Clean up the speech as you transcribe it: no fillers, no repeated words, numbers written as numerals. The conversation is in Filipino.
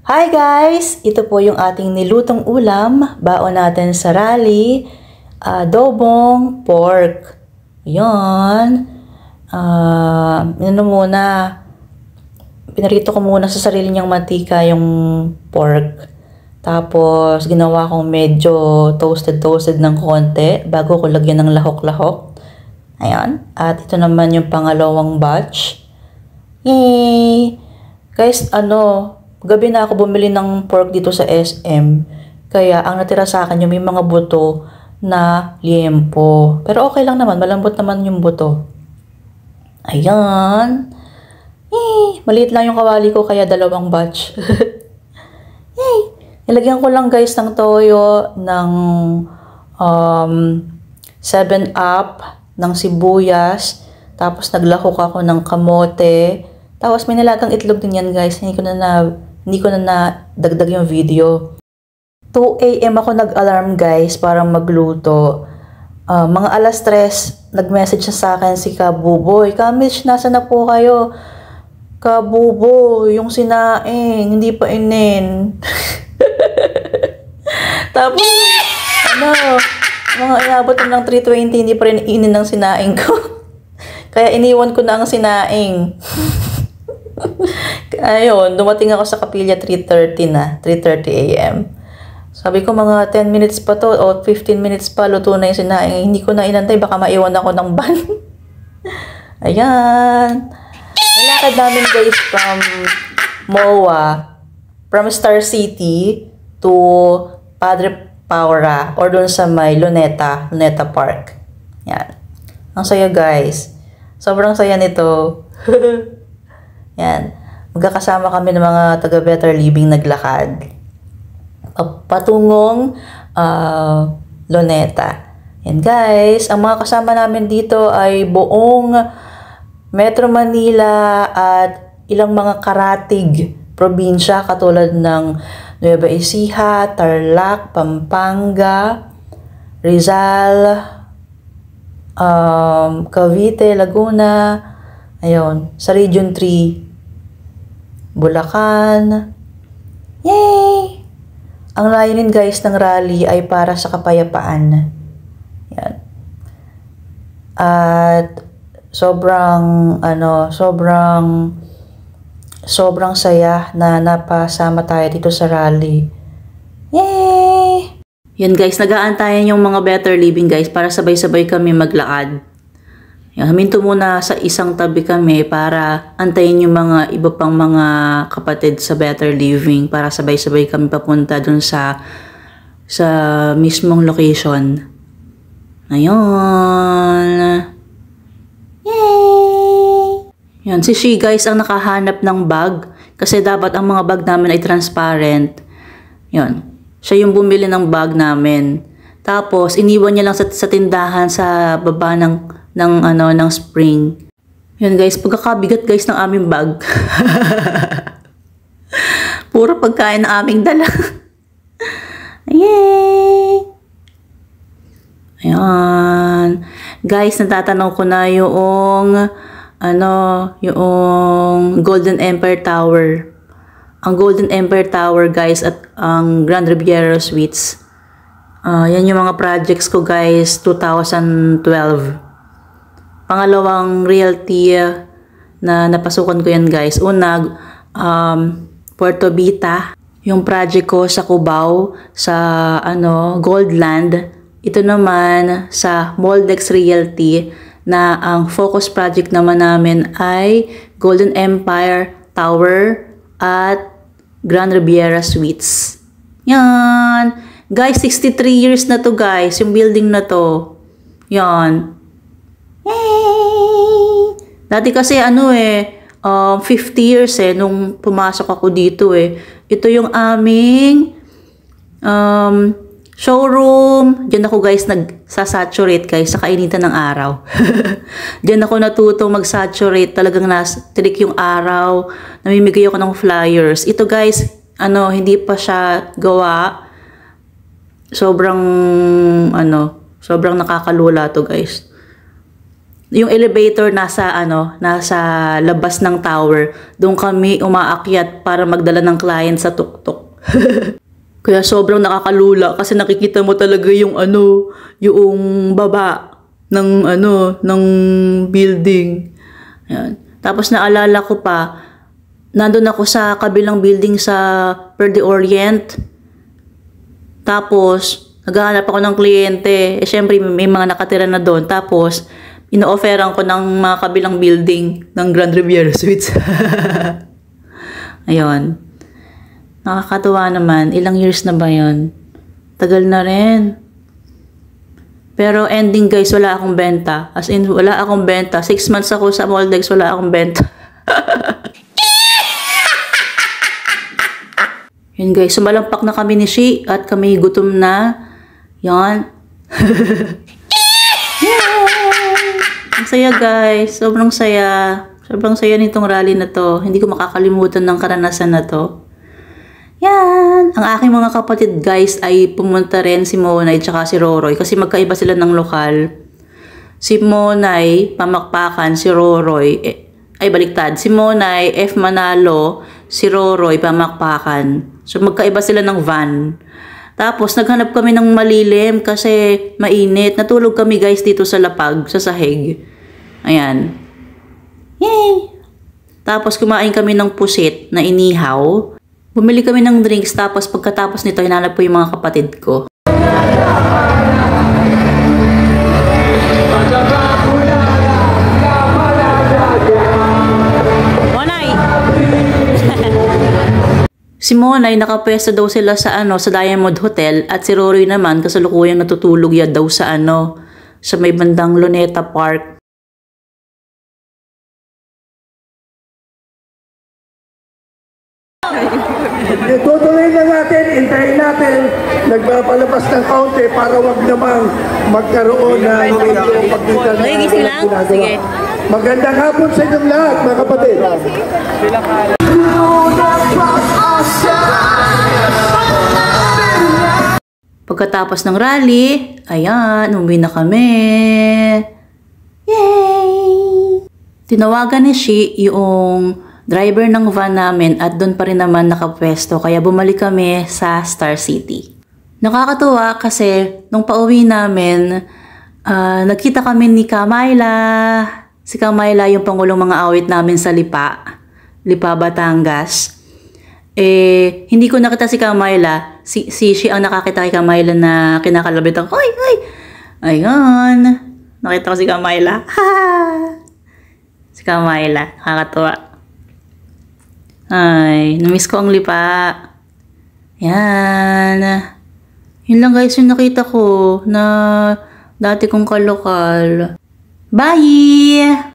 Hi guys! Ito po yung ating nilutong ulam. Baon natin sa rally. Adobong pork. Yan. Muna. Pinarito ko muna sa sarili niyang mantika yung pork. Tapos, ginawa kong medyo toasted ng konti bago ko lagyan ng lahok-lahok. Ayan. At ito naman yung pangalawang batch. Yay! Guys, gabi na ako bumili ng pork dito sa SM. Kaya, ang natira sa akin yung may mga buto na liempo. Pero okay lang naman. Malambot naman yung buto. Ayan. Yay! Maliit lang yung kawali ko kaya dalawang batch. Yay! Nilagyan ko lang guys ng toyo, ng 7-Up, ng sibuyas. Tapos naglahok ako ng kamote. Tapos may nilagang itlog din yan guys. Hindi ko na nadagdag yung video. 2 AM ako nag-alarm guys para magluto. Mga alas 3, nag-message na sa akin si Kabuboy. Kamish, nasa na po kayo? Kabuboy, yung sinaing, hindi pa inin. Tapos, mga inabot ng 3:20, hindi pa rin inin ng sinaing ko. Kaya iniwan ko na ang sinaing. Ayun, dumating ako sa kapilya 3:30 AM. Sabi ko mga 10 minutes pa to o 15 minutes pa luto na yung sinaing. Hindi ko na inantay, baka maiwan ako ng van. Ayan. Nilakad namin guys from MOA, from Star City to Padre Paura or doon sa may Luneta Park. Yan. Ang saya guys. Sobrang saya nito. Yan. Magkakasama kami ng mga taga Better Living naglakad. Patungong Luneta. Yan guys. Ang mga kasama namin dito ay buong Metro Manila at ilang mga karatig probinsya katulad ng Nueva Ecija, Tarlac, Pampanga, Rizal, Cavite, Laguna, ayun, sa Region 3, Bulacan. Yay! Ang layunin guys ng rally ay para sa kapayapaan. Yan. At sobrang saya na napasama tayo dito sa rally. Yay! Yan guys, nag-aantayan yung mga Better Living guys para sabay-sabay kami maglakad. Yan, huminto muna sa isang tabi kami para antayin yung mga iba pang mga kapatid sa Better Living para sabay-sabay kami papunta dun sa mismong location. Ayun. Yay! Yan, si She guys ang nakahanap ng bag kasi dapat ang mga bag namin ay transparent. Yan. Siya yung bumili ng bag namin. Tapos iniwan niya lang sa tindahan sa baba ng spring. Yan guys, pagkakabigat guys ng aming bag. Puro pagkain na aming dala. Yay! Ayan. Guys, natatanong ko na yung Golden Empire Tower. Ang Golden Empire Tower guys at ang Grand Riviera Suites. Yan yung mga projects ko guys, 2012. Pangalawang realty na napasukan ko yan guys. Una, Puerto Vita. Yung project ko sa Cubao, sa Goldland. Ito naman sa Moldex Realty na ang focus project naman namin ay Golden Empire Tower at Grand Riviera Suites. Yan. Guys, 63 years na to guys, yung building na to. Yan. Yay! Dati kasi 50 years nung pumasok ako dito Ito yung aming showroom. Diyan ako guys nagsasaturate guys sa kainitan ng araw. Diyan ako natutong mag-saturate. Talagang tirik yung araw. Namimigay ako ng flyers. Ito guys, hindi pa siya gawa. Sobrang nakakalula to guys. Yung elevator nasa labas ng tower. Doon kami umaakyat para magdala ng client sa tuktok. Kaya sobrang nakakalula kasi nakikita mo talaga yung yung baba ng building. Ayan. Tapos naalala ko pa, nandun ako sa kabilang building sa Perde Orient. Tapos naghahanap ako ng kliyente. Syempre may mga nakatira na doon. Tapos ino-offeran ko ng mga kabilang building ng Grand Riviera Suites. Ayun. Nakakatuwa naman. Ilang years na ba yun? Tagal na rin. Pero ending guys, wala akong benta. As in, wala akong benta. 6 months ako sa Moldex, wala akong benta. Yun guys, sumalampak na kami ni Shi at kami gutom na. Yan. Ang saya guys. Sobrang saya. Sobrang saya nitong rally na to. Hindi ko makakalimutan ng karanasan na to. Yan. Ang aking mga kapatid guys ay pumunta rin si Monay at si Roroy kasi magkaiba sila ng lokal. Si Monay, Pamakpakan, si Roroy, ay baliktad. Si Monay, F. Manalo, si Roroy, Pamakpakan. So magkaiba sila ng van. Tapos naghanap kami ng malilim kasi mainit. Natulog kami guys dito sa lapag, sa sahig. Ayan. Yay! Tapos kumain kami ng pusit na inihaw. Bumili kami ng drinks tapos pagkatapos nito hinanap ko yung mga kapatid ko. Monay! Si Monay nakapwesto daw sila sa sa Diamond Hotel at si Rory naman kasalukuyang natutulog ya daw sa sa may bandang Luneta Park. Tutuloy na natin, hintayin natin, nagpapalabas ng kaunti para wag namang magkaroon ng pagkita na ginagawa. Sige. Magandang hapon sa inyong lahat, mga kapatid. Pagkatapos ng rally, ayan, umuwi na kami. Yay! Tinawagan ni Shi yung driver ng van namin at doon pa rin naman nakapwesto kaya bumalik kami sa Star City. Nakakatuwa kasi nung pauwi namin, nagkita kami ni Kamayla. Si Kamayla yung pangulong mga awit namin sa Lipa, Batangas. Hindi ko nakita si Kamayla. Si Shi ang nakakita kay Kamayla na kinakalabit ako. Hoy! Ayun. Nakita ko si Kamayla. Si Kamayla. Nakakatuwa. Ay, namiss ko ang Lipa. Yan. Yun lang guys yung nakita ko na dati kong kalokal. Bye!